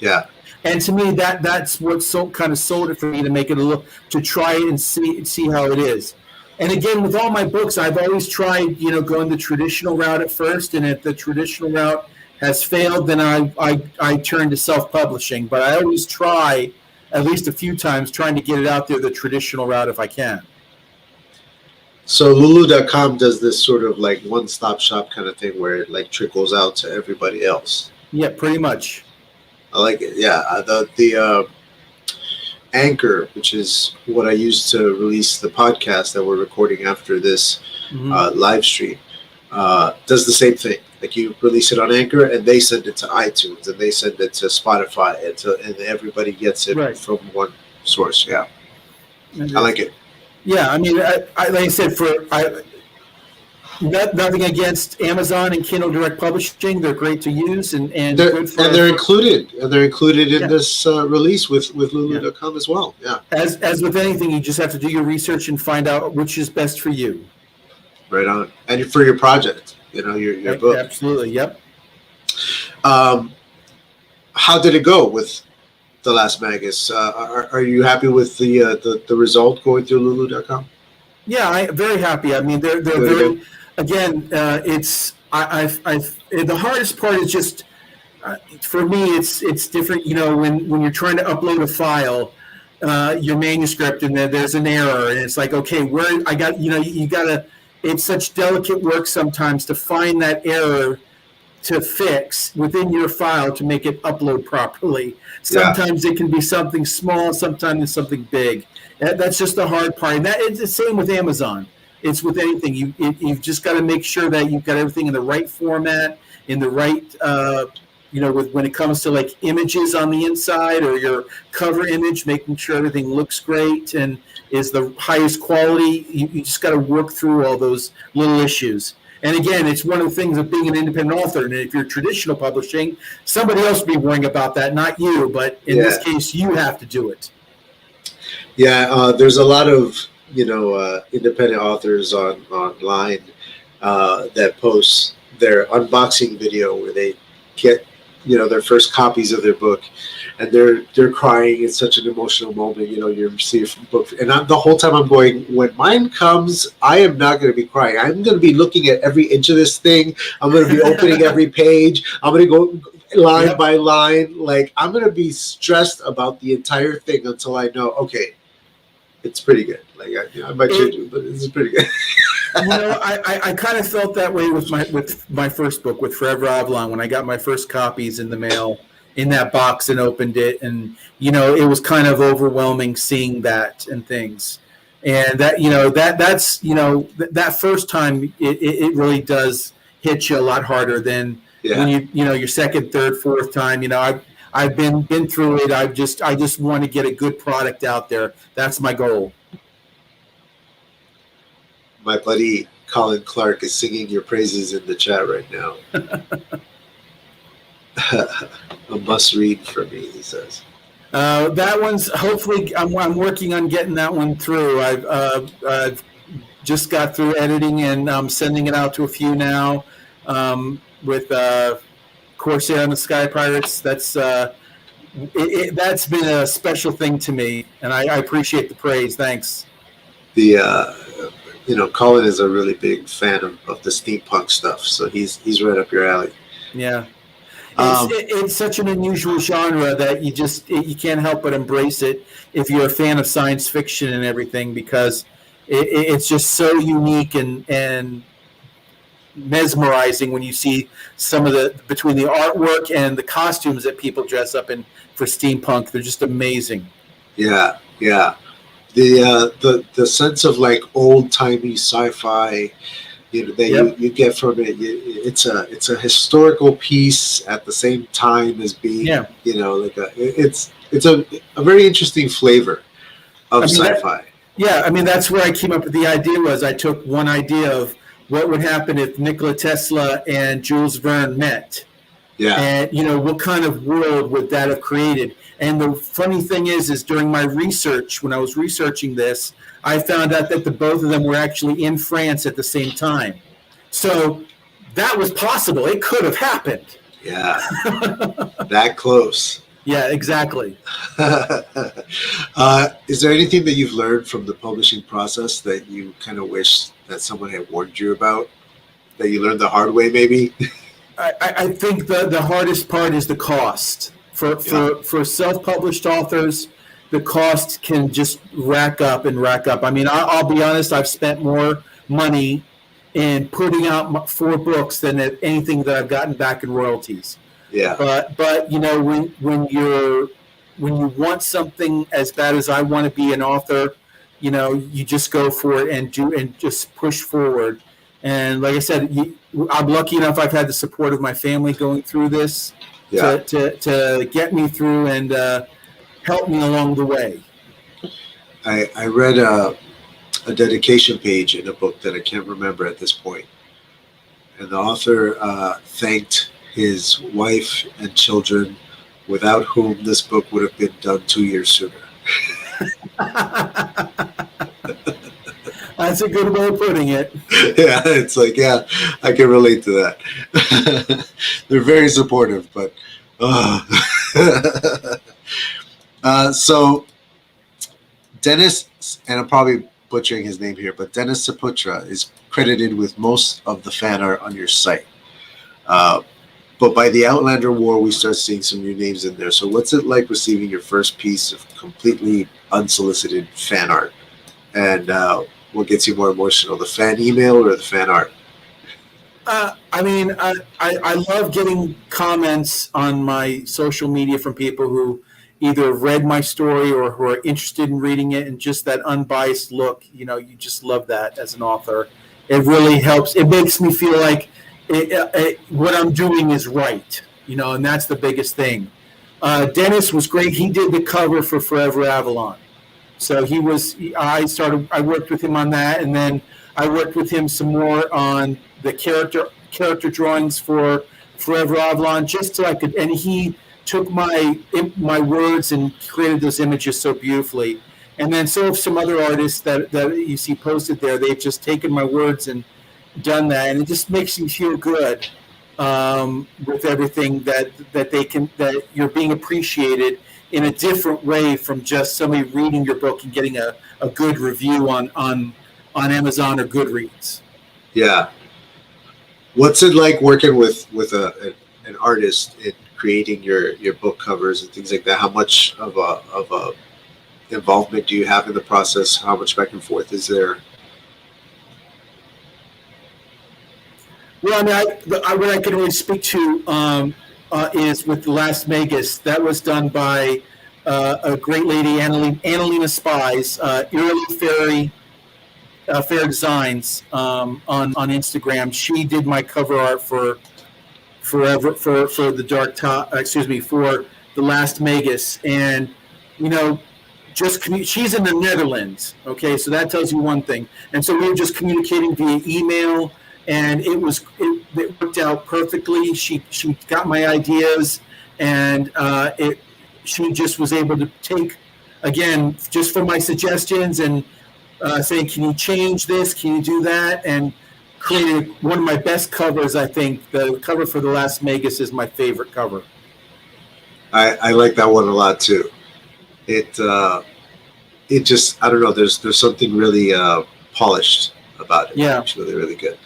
Yeah.
And to me, that's what kind of sold it for me, to make it to try it and see how it is. And again, with all my books, I've always tried, going the traditional route at first, and if the traditional route has failed, then I turn to self-publishing. But I always try, at least a few times, trying to get it out there the traditional route if I can.
So Lulu.com does this sort of like one-stop shop kind of thing where it like trickles out to everybody else.
Yeah, pretty much.
I like it. Yeah, the Anchor, which is what I use to release the podcast that we're recording after this live stream, does the same thing. Like you release it on Anchor, and they send it to iTunes, and they send it to Spotify, and everybody gets it from one source. Yeah, I like it.
Yeah, I mean, like I said, nothing against Amazon and Kindle Direct Publishing. They're great to use, and
they're included in this release with Lulu.com as well. Yeah.
As with anything, you just have to do your research and find out which is best for you.
Right on, and for your project, your book.
Absolutely. Yep.
How did it go with The Last Magus? Are you happy with the result going through Lulu.com?
Yeah, I'm very happy. I mean, they're very. Again, it's the hardest part is just for me. It's different. When you're trying to upload a file, your manuscript, and there's an error, and it's like, okay, where I got you gotta. It's such delicate work sometimes to find that error to fix within your file to make it upload properly. Sometimes it can be something small, sometimes it's something big. That's just the hard part. And it's the same with Amazon. It's with anything. You've just got to make sure that you've got everything in the right format, in the right, when it comes to like images on the inside or your cover image, making sure everything looks great and is the highest quality. You just got to work through all those little issues. And again, it's one of the things of being an independent author. And if you're traditional publishing, somebody else will be worrying about that, not you. But in this case, you have to do it.
Yeah, there's a lot of independent authors online that post their unboxing video where they get their first copies of their book, and they're crying. It's such an emotional moment. You receive a book, and the whole time I'm going, when mine comes, I am not going to be crying. I'm going to be looking at every inch of this thing. I'm going to be opening every page. I'm going to go line by line. Like, I'm going to be stressed about the entire thing until I know, okay, it's pretty good. Like I might change it, but it's pretty good.
I kind of felt that way with my first book, with Forever Avalon, when I got my first copies in the mail in that box and opened it, and it was kind of overwhelming seeing that and things, and that that's that first time it really does hit you a lot harder than when your second, third, fourth time. I've been through it. I just want to get a good product out there. That's my goal.
My buddy Colin Clark is singing your praises in the chat right now. A must read for me, he says.
That one's hopefully I'm working on getting that one through. I've just got through editing and I'm sending it out to a few now with Corsair and the Sky Pirates. That's been a special thing to me, and I appreciate the praise. Thanks.
Colin is a really big fan of the steampunk stuff, so he's right up your alley.
Yeah. It's such an unusual genre that you can't help but embrace it if you're a fan of science fiction and everything, because it's just so unique and mesmerizing when you see some of between the artwork and the costumes that people dress up in for steampunk. They're just amazing.
Yeah. The sense of like old timey sci-fi you get from it. It's a historical piece at the same time as being it's a very interesting flavor of sci-fi.
That's where I came up with the idea. Was I took one idea of what would happen if Nikola Tesla and Jules Verne met. Yeah. And, what kind of world would that have created? And the funny thing is during my research, when I was researching this, I found out that the both of them were actually in France at the same time. So that was possible. It could have happened.
Yeah. That close.
Yeah, exactly.
Is there anything that you've learned from the publishing process that you kind of wish that someone had warned you about, that you learned the hard way maybe?
I think the hardest part is the cost. For self-published authors, the cost can just rack up. I mean, I'll be honest, I've spent more money in putting out 4 books than anything that I've gotten back in royalties. Yeah. But when you want something as bad as I want to be an author, you just go for it and just push forward. And like I said, I'm lucky enough I've had the support of my family going through this to get me through and help me along the way.
I read a dedication page in a book that I can't remember at this point. And the author thanked his wife and children, without whom this book would have been done 2 years sooner.
That's a good way of putting it.
Yeah, it's like, I can relate to that. They're very supportive, but so Dennis, and I'm probably butchering his name here, but Dennis Saputra is credited with most of the fan art on your site. But by the Outlander War, we start seeing some new names in there. So what's it like receiving your first piece of completely unsolicited fan art? And what gets you more emotional, the fan email or the fan art?
I love getting comments on my social media from people who either read my story or who are interested in reading it, and just that unbiased look. You just love that as an author. It really helps. It makes me feel like what I'm doing is right, and that's the biggest thing. Dennis was great. He did the cover for Forever Avalon. So I worked with him on that, and then I worked with him some more on the character drawings for Forever Avalon, and he took my words and created those images so beautifully. And then so have some other artists that you see posted there. They've just taken my words and done that, and it just makes me feel good with everything that you're being appreciated in a different way from just somebody reading your book and getting a good review on Amazon or Goodreads.
Yeah. What's it like working with an artist in creating your book covers and things like that? How much of a involvement do you have in the process? How much back and forth is there?
Well, what I can really speak to is with the Last Magus. That was done by a great lady, Annalena Spies, Eerily Fair Designs on Instagram. She did my cover art for Forever for the for the Last Magus, and she's in the Netherlands. Okay, so that tells you one thing. And so we were just communicating via email, and it worked out perfectly. She got my ideas, and she just was able to take, again, just from my suggestions and saying, can you change this? Can you do that? And created one of my best covers. I think the cover for The Last Magus is my favorite cover.
I like that one a lot too. It just, I don't know, there's something really polished about it.
Yeah.
It's really, really good.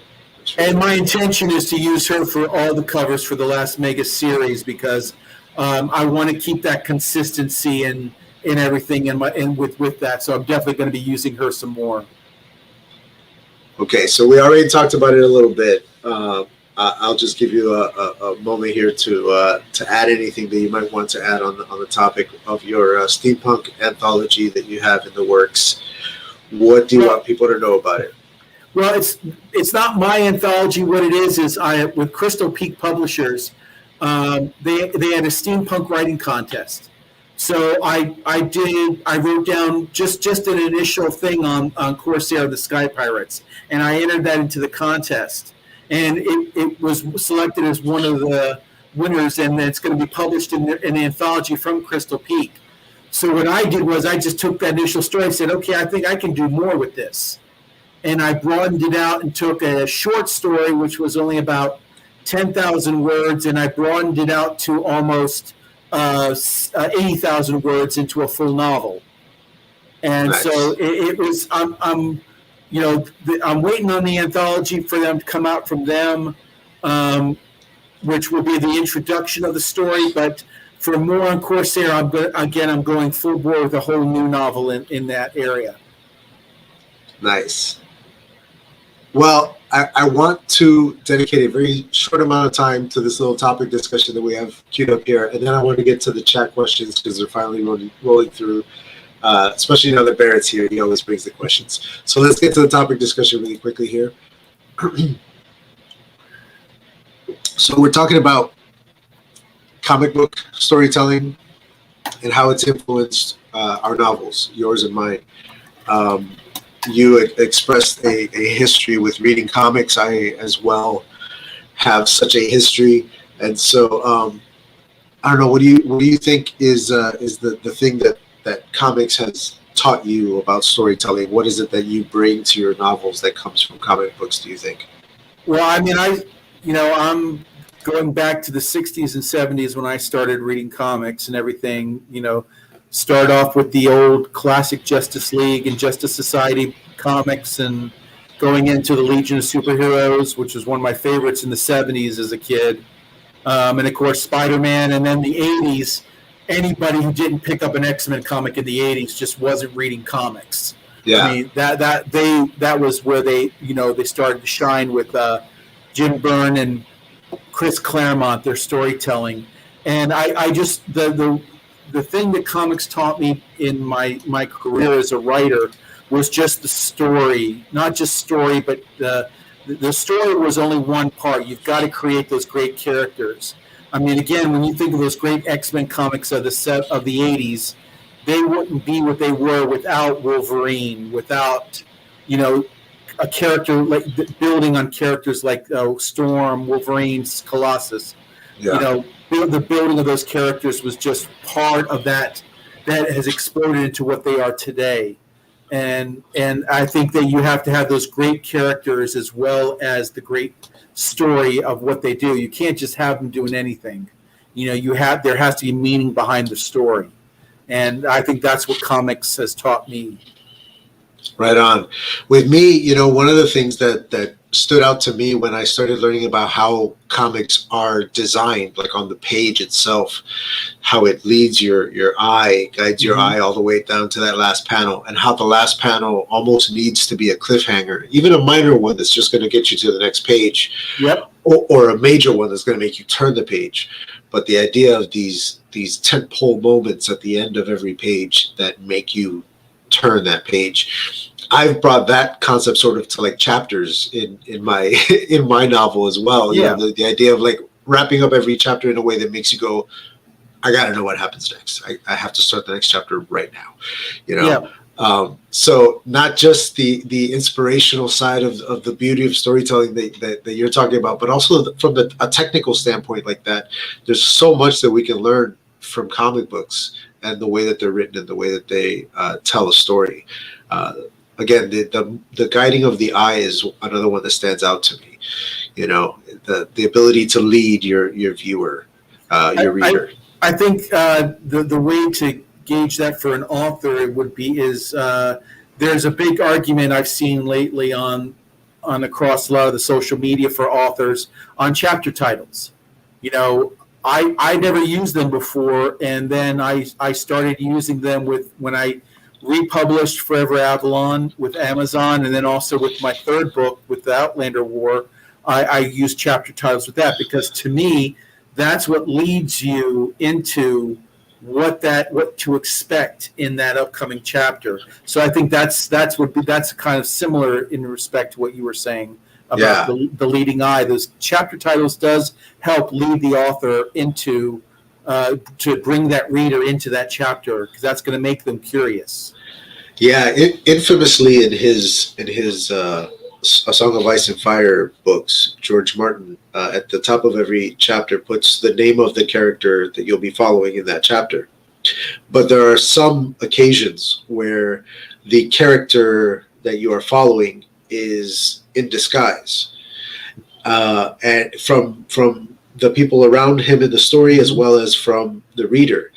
And my intention is to use her for all the covers for the Last Magus series, because I want to keep that consistency in everything and with that. So I'm definitely going to be using her some more.
Okay, so we already talked about it a little bit. I'll just give you a moment here to add anything that you might want to add on the topic of your steampunk anthology that you have in the works. What do you want people to know about it?
Well, it's not my anthology. What it is I, with Crystal Peak Publishers, they had a steampunk writing contest. So I wrote down just an initial thing on Corsair, the Sky Pirates, and I entered that into the contest. And it was selected as one of the winners, and it's going to be published in the anthology from Crystal Peak. So what I did was I just took that initial story and said, okay, I think I can do more with this. And I broadened it out and took a short story, which was only about 10,000 words, and I broadened it out to almost 80,000 words into a full novel. And
nice.
So it was, I'm waiting on the anthology for them to come out from them, which will be the introduction of the story. But for more on Corsair, I'm going full bore with a whole new novel in that area.
Nice. Well, I want to dedicate a very short amount of time to this little topic discussion that we have queued up here, and then I want to get to the chat questions because they're finally rolling through. Especially now that Barrett's here, he always brings the questions. So let's get to the topic discussion really quickly here. So we're talking about comic book storytelling and how it's influenced our novels, yours and mine. You expressed a history with reading comics. I, as well, have such a history, and so I don't know. What do you think is the thing that comics has taught you about storytelling? What is it that you bring to your novels that comes from comic books, do you think?
Well, I mean, I'm going back to the 60s and 70s when I started reading comics and everything. Start off with the old classic Justice League and Justice Society comics, and going into the Legion of Superheroes, which was one of my favorites in the 70s as a kid. And of course, Spider-Man. And then the 80s, anybody who didn't pick up an X-Men comic in the 80s just wasn't reading comics.
Yeah.
I mean, that was where they started to shine with Jim Byrne and Chris Claremont, their storytelling. And I just, the thing that comics taught me in my career as a writer was just the story. Not just story, but the story was only one part. You've got to create those great characters. I mean, again, when you think of those great X-Men comics of the 80s, they wouldn't be what they were without Wolverine, without, a character like building on characters like Storm, Wolverine, Colossus.
Yeah.
The building of those characters was just part of that has exploded into what they are today. And I think that you have to have those great characters as well as the great story of what they do. You can't just have them doing anything. There has to be meaning behind the story. And I think that's what comics has taught me.
Right on. With me, one of the things that stood out to me when I started learning about how comics are designed, like on the page itself, how it leads your eye, guides your eye all the way down to that last panel, and how the last panel almost needs to be a cliffhanger, even a minor one that's just going to get you to the next page.
Yep.
Or a major one that's going to make you turn the page. But the idea of these tentpole moments at the end of every page that make you turn that page, I've brought that concept sort of to like chapters in my my novel as well.
Yeah.
The idea of like wrapping up every chapter in a way that makes you go, I got to know what happens next. I have to start the next chapter right now, you know?
Yeah.
So not just the inspirational side of the beauty of storytelling that you're talking about, but also from a technical standpoint like that, there's so much that we can learn from comic books and the way that they're written and the way that they tell a story. Again, the guiding of the eye is another one that stands out to me. You know, the ability to lead your viewer, your reader.
I think the way to gauge that for an author there's a big argument I've seen lately on across a lot of the social media for authors on chapter titles. You know, I never used them before, and then I started using them when I republished Forever Avalon with Amazon, and then also with my third book with the Outlander War, I used chapter titles with that, because to me that's what leads you into what to expect in that upcoming chapter. So I think that's kind of similar in respect to what you were saying about the leading eye. Those chapter titles does help lead the author into to bring that reader into that chapter, because that's going to make them curious.
Yeah, infamously in his A Song of Ice and Fire books, George Martin, at the top of every chapter, puts the name of the character that you'll be following in that chapter. But there are some occasions where the character that you are following is in disguise, and from the people around him in the story, as well as from the reader.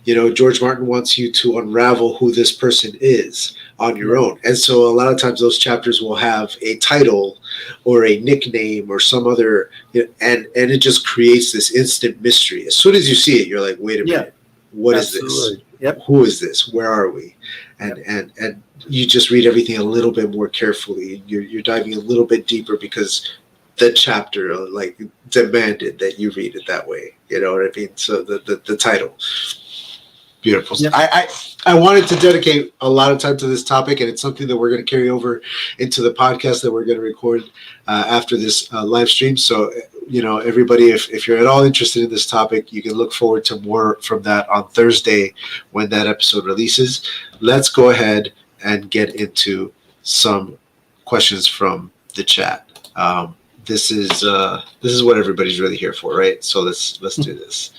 You know, George Martin wants you to unravel who this person is on your own. And so a lot of times those chapters will have a title or a nickname or some other, and it just creates this instant mystery. As soon as you see it, you're like, wait a minute, what is this?
Yep.
Who is this? Where are we? And you just read everything a little bit more carefully. You're diving a little bit deeper because the chapter like demanded that you read it that way. You know what I mean? So the title. Beautiful. Yep. I wanted to dedicate a lot of time to this topic, and it's something that we're going to carry over into the podcast that we're going to record after this live stream. So, you know, everybody, if you're at all interested in this topic, you can look forward to more from that on Thursday when that episode releases. Let's go ahead and get into some questions from the chat. This is what everybody's really here for, right? So let's do this.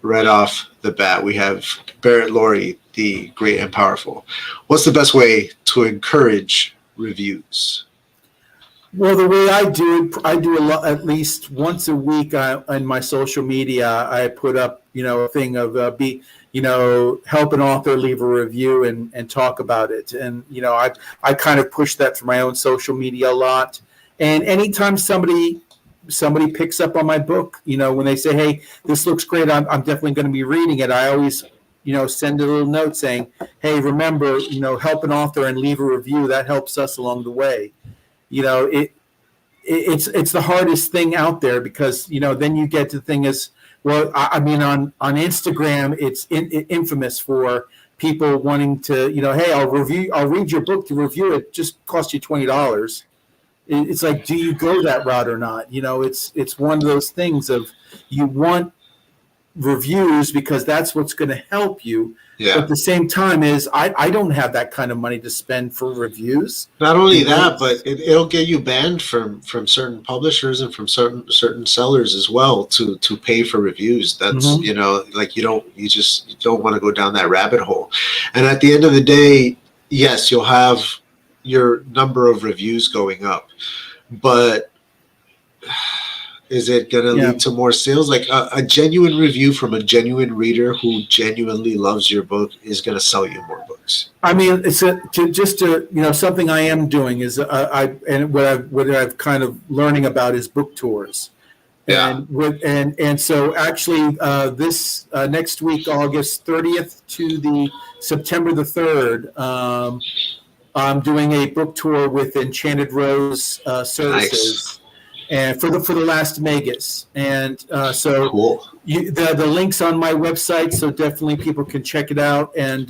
Right off the bat, we have Barrett Laurie, the Great and Powerful. What's the best way to encourage reviews?
Well, the way I do a lot, at least once a week on my social media, I put up, a thing of help an author leave a review and talk about it. And, I kind of push that for my own social media a lot. And anytime somebody picks up on my book, when they say, hey, this looks great, I'm definitely going to be reading it, I always, send a little note saying, hey, remember, help an author and leave a review. That helps us along the way. It's the hardest thing out there, because, then you get to the thing is, well, on Instagram, it's infamous for people wanting to, hey, I'll read your book to review it. Just cost you $20. It's like, do you go that route or not? It's one of those things of, you want reviews because that's what's going to help you. Yeah. But at the same time is I don't have that kind of money to spend for reviews.
Not only that, but it'll get you banned from certain publishers and from certain sellers as well to pay for reviews. That's you don't want to go down that rabbit hole. And at the end of the day, yes, you'll have your number of reviews going up, but is it going to lead to more sales? Like a genuine review from a genuine reader who genuinely loves your book is going to sell you more books.
I mean, it's something I am doing is what I've kind of learning about is book tours. Yeah. And so actually this next week, August 30th to the September the 3rd, I'm doing a book tour with Enchanted Rose Services, and for the Last Magus, and so cool. The link's on my website, so definitely people can check it out. And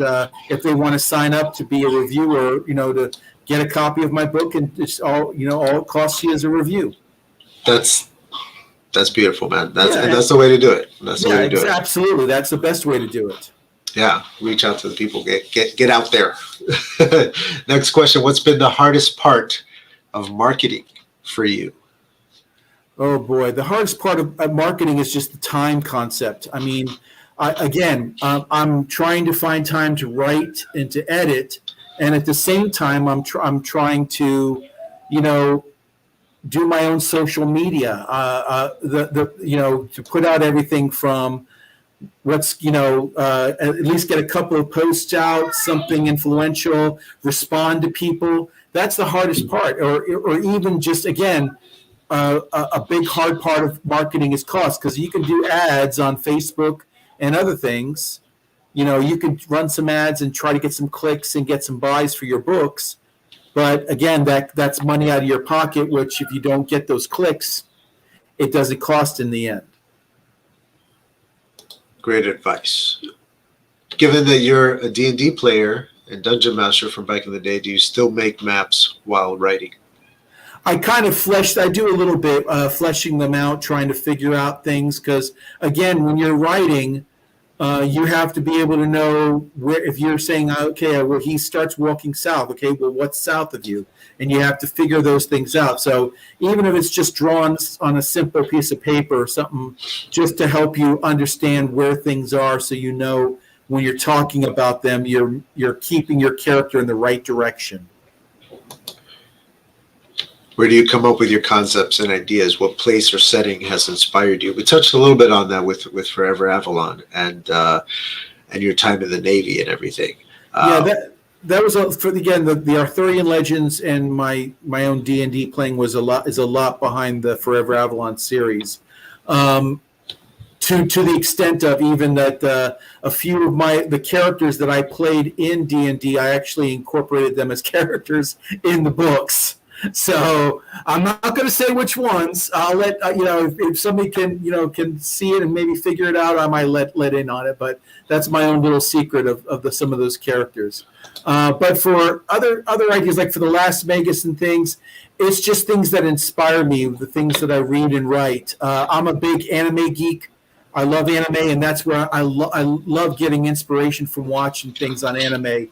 if they want to sign up to be a reviewer, to get a copy of my book, and it's all it costs you as a review.
That's That's beautiful, man. And that's the way to do it. That's the way to do it.
Absolutely. That's the best way to do it.
Yeah, reach out to the people. Get out there. Next question: what's been the hardest part of marketing for you?
Oh boy, the hardest part of marketing is just the time concept. I mean, I'm trying to find time to write and to edit, and at the same time, I'm trying to, do my own social media. To put out everything from at least get a couple of posts out, something influential, respond to people. That's the hardest part, or even just again. A big hard part of marketing is cost, because you can do ads on Facebook and other things. You can run some ads and try to get some clicks and get some buys for your books. But again, that's money out of your pocket, which if you don't get those clicks, it doesn't cost in the end.
Great advice. Given that you're a D&D player and dungeon master from back in the day, do you still make maps while writing?
I kind of I do a little bit, fleshing them out, trying to figure out things. Because again, when you're writing, you have to be able to know where, if you're saying, okay, well, he starts walking south. Okay, well, what's south of you? And you have to figure those things out. So even if it's just drawn on a simple piece of paper or something, just to help you understand where things are, so you know when you're talking about them, you're keeping your character in the right direction.
Where do you come up with your concepts and ideas? What place or setting has inspired you? We touched a little bit on that with Forever Avalon and your time in the Navy and everything.
That was the Arthurian legends, and my own D&D playing is a lot behind the Forever Avalon series. To the extent of even that a few of the characters that I played in D&D, I actually incorporated them as characters in the books. So I'm not going to say which ones. I'll let if somebody can see it and maybe figure it out, I might let in on it. But that's my own little secret of some of those characters. But for other ideas, like for the Last Magus and things, it's just things that inspire me, the things that I read and write. I'm a big anime geek. I love anime, and that's where I love getting inspiration from watching things on anime.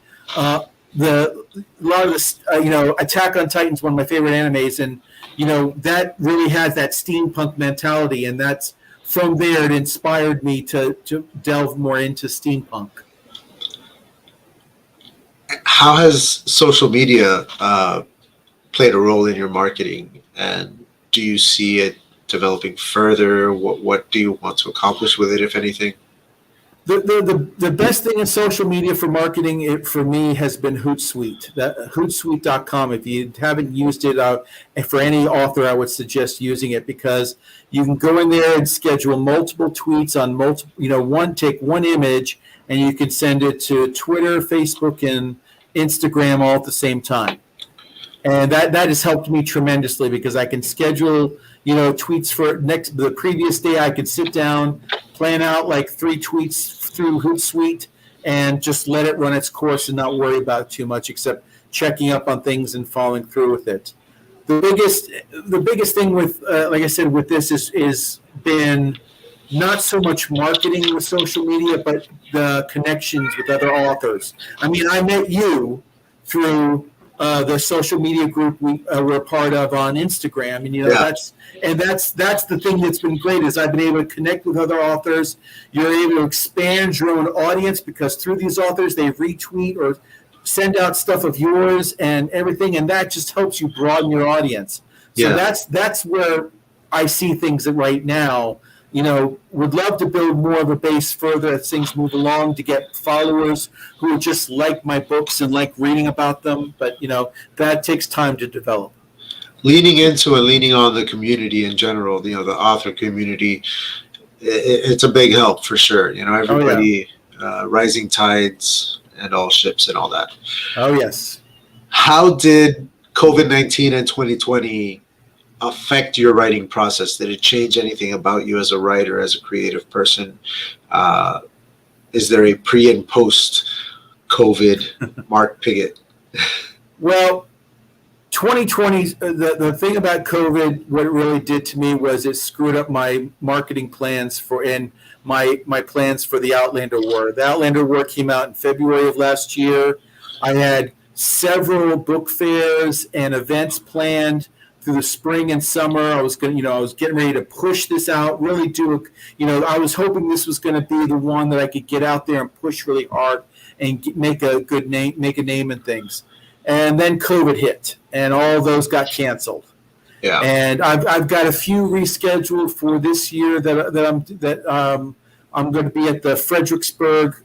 Attack on Titan is one of my favorite animes, and that really has that steampunk mentality, and that's from there it inspired me to delve more into steampunk.
How has social media played a role in your marketing, and do you see it developing further? What do you want to accomplish with it, if anything?
The best thing in social media for marketing for me has been Hootsuite. Hootsuite.com. If you haven't used it for any author, I would suggest using it, because you can go in there and schedule multiple tweets on take one image and you can send it to Twitter, Facebook, and Instagram all at the same time. And that has helped me tremendously, because I can schedule tweets for the previous day. I could sit down, plan out like 3 tweets through Hootsuite, and just let it run its course and not worry about it too much, except checking up on things and following through with it. The biggest thing with, like I said, with this is been not so much marketing with social media, but the connections with other authors. I mean, I met you through the social media group we were part of on Instagram, and that's the thing that's been great, is I've been able to connect with other authors. You're able to expand your own audience, because through these authors they retweet or send out stuff of yours and everything, and that just helps you broaden your audience. So that's where I see things right now. Would love to build more of a base further as things move along, to get followers who just like my books and like reading about them. But, that takes time to develop.
Leaning into and leaning on the community in general, the author community, it's a big help for sure. Everybody, rising tides and all ships and all that.
Oh, yes.
How did COVID-19 and 2020 affect your writing process? Did it change anything about you as a writer, as a creative person? Is there a pre and post COVID Mark Piggott?
Well, 2020, the thing about COVID, what it really did to me was it screwed up my marketing plans and my plans for the Outlander War. The Outlander War came out in February of last year. I had several book fairs and events planned through the spring and summer. I was getting ready to push this out, really I was hoping this was going to be the one that I could get out there and push really hard and make a name and things. And then COVID hit, and all those got canceled. Yeah. And I've got a few rescheduled for this year that I'm going to be at the Fredericksburg,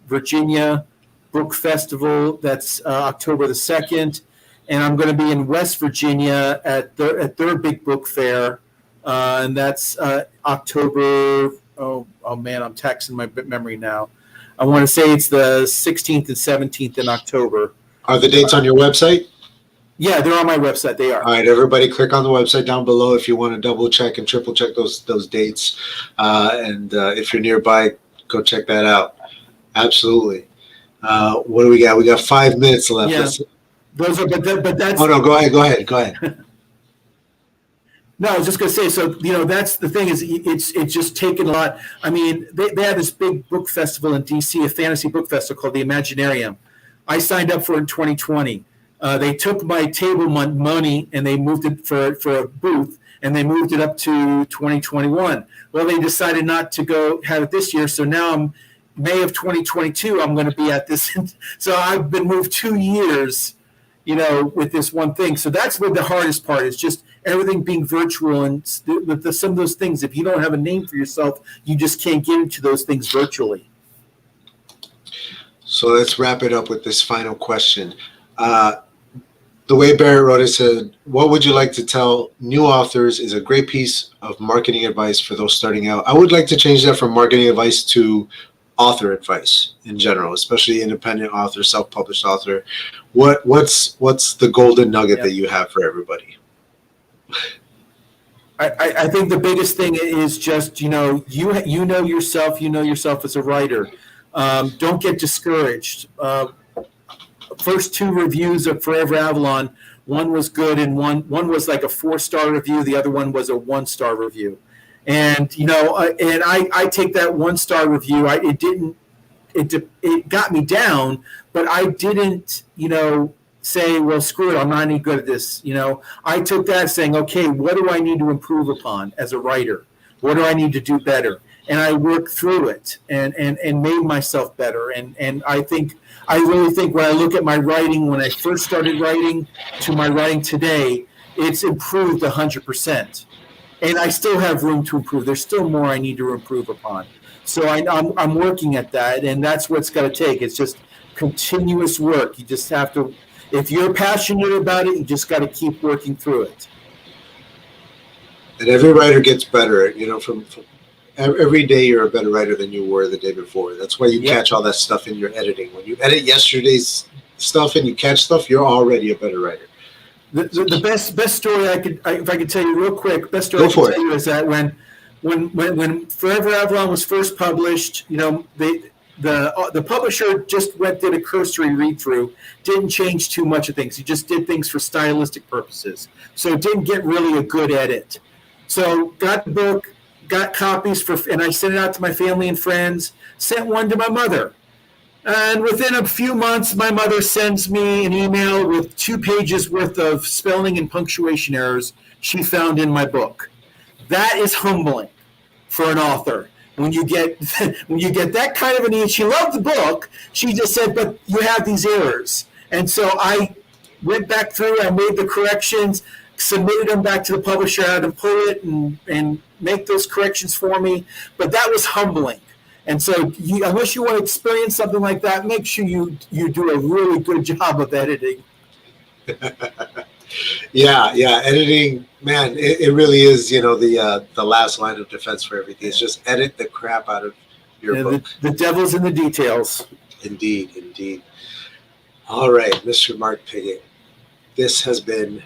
Virginia Book Festival. That's October the 2nd, and I'm going to be in West Virginia at their big book fair, and that's October. Oh man, I'm taxing my memory now. I want to say it's the 16th and 17th in October.
Are the dates on your website?
Yeah, they're on my website. They are.
All right, everybody, click on the website down below if you want to double check and triple check those dates. And if you're nearby, go check that out. Absolutely. What do we got? We got 5 minutes left.
Yeah. Those are, but that's.
Oh no, go ahead.
No, I was just going to say, so, that's the thing is it's just taken a lot. I mean, they have this big book festival in DC, a fantasy book festival called the Imaginarium. I signed up for it in 2020. They took my table money and they moved it for a booth, and they moved it up to 2021. Well, they decided not to go have it this year, so now I'm May of 2022. I'm going to be at this. So I've been moved 2 years, with this one thing. So that's what the hardest part is, just everything being virtual, and with some of those things. If you don't have a name for yourself, you just can't get into those things virtually.
So let's wrap it up with this final question. The way Barrett wrote it said, what would you like to tell new authors is a great piece of marketing advice for those starting out? I would like to change that from marketing advice to author advice in general, especially independent author, self-published author. What's the golden nugget that you have for everybody?
I think the biggest thing is just, you know yourself as a writer. Don't get discouraged. First two reviews of Forever Avalon, one was good and one was like a 4-star review. The other one was a 1-star review. And, and I take that 1-star review. It got me down, but I didn't, say, well, screw it, I'm not any good at this. I took that saying, okay, what do I need to improve upon as a writer? What do I need to do better? And I worked through it and made myself better. And I really think when I look at my writing, when I first started writing to my writing today, it's improved 100%. And I still have room to improve. There's still more I need to improve upon. So I'm working at that, and that's what it's got to take. It's just continuous work. You just have to, if you're passionate about it, you just got to keep working through it.
And every writer gets better. From every day you're a better writer than you were the day before. That's why you catch all that stuff in your editing. When you edit yesterday's stuff and you catch stuff, you're already a better writer.
The best story if I could tell you real quick, best story I can tell you is that when Forever Avalon was first published, the publisher just did a cursory read through, didn't change too much of things. He just did things for stylistic purposes. So it didn't get really a good edit. So got the book, got copies and I sent it out to my family and friends, sent one to my mother. And within a few months, my mother sends me an email with 2 pages worth of spelling and punctuation errors she found in my book. That is humbling for an author. When you get that kind of an email, she loved the book. She just said, but you have these errors. And so I went back through, I made the corrections, submitted them back to the publisher, had them pull it and make those corrections for me. But that was humbling. And so unless you want to experience something like that, make sure you do a really good job of editing. Yeah, editing, man, it really is, the last line of defense for everything. It's just edit the crap out of your book. The devil's in the details.
Indeed. All right, Mr. Mark Piggott, this has been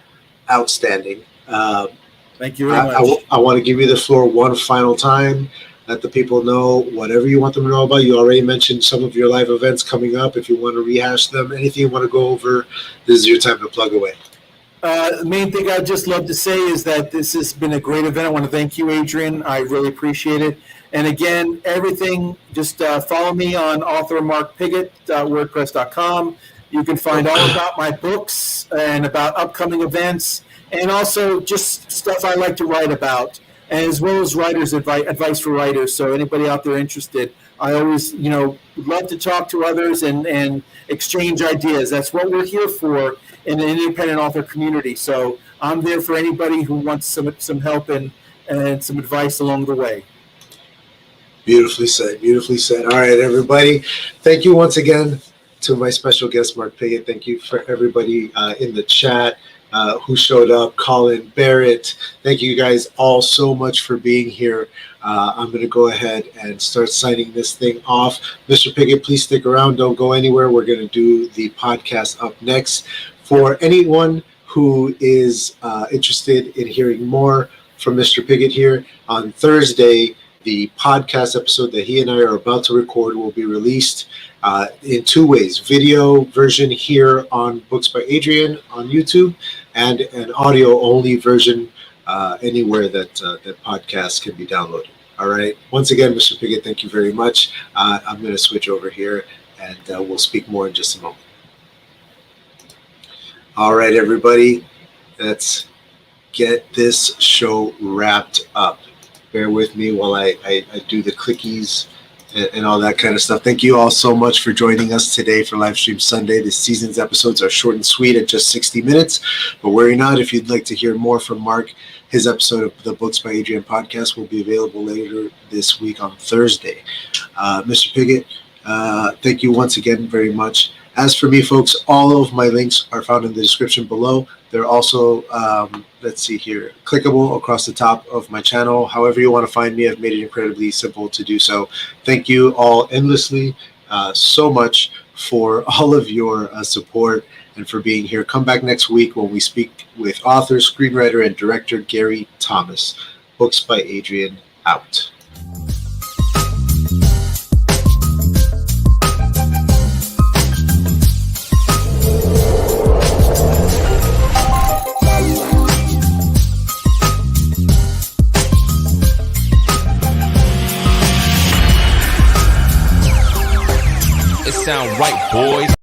outstanding.
Thank you very much.
I want to give you the floor one final time. Let the people know whatever you want them to know about. You already mentioned some of your live events coming up. If you want to rehash them, anything you want to go over, this is your time to plug away.
The main thing I'd just love to say is that this has been a great event. I want to thank you, Adrian. I really appreciate it. And again, everything, just follow me on authormarkpiggott.wordpress.com. You can find all about my books and about upcoming events, and also just stuff I like to write about, as well as writers' advice for writers. So anybody out there interested, I always, love to talk to others and exchange ideas. That's what we're here for in the independent author community. So I'm there for anybody who wants some help and some advice along the way.
Beautifully said. Beautifully said. All right, everybody. Thank you once again to my special guest, Mark Piggott. Thank you for everybody in the chat who showed up. Colin, Barrett. Thank you guys all so much for being here. I'm going to go ahead and start signing this thing off. Mr. Piggott, please stick around. Don't go anywhere. We're going to do the podcast up next. For anyone who is interested in hearing more from Mr. Piggott here, on Thursday, the podcast episode that he and I are about to record will be released in two ways. Video version here on Books by Adrian on YouTube, and an audio-only version anywhere that podcasts can be downloaded. All right. Once again, Mr. Piggott, thank you very much. I'm going to switch over here, and we'll speak more in just a moment. All right, everybody. Let's get this show wrapped up. Bear with me while I do the clickies and all that kind of stuff. Thank you all so much for joining us today for Livestream Sunday. This season's episodes are short and sweet at just 60 minutes, but worry not. If you'd like to hear more from Mark, his episode of the Books by Adrian podcast will be available later this week on Thursday. Mr. Piggott, thank you once again very much. As for me, folks, all of my links are found in the description below. They're also, let's see here, clickable across the top of my channel. However you want to find me, I've made it incredibly simple to do so. Thank you all endlessly so much for all of your support and for being here. Come back next week when we speak with author, screenwriter, and director Gary Thomas. Books by Adrian out.
It sound right, boys.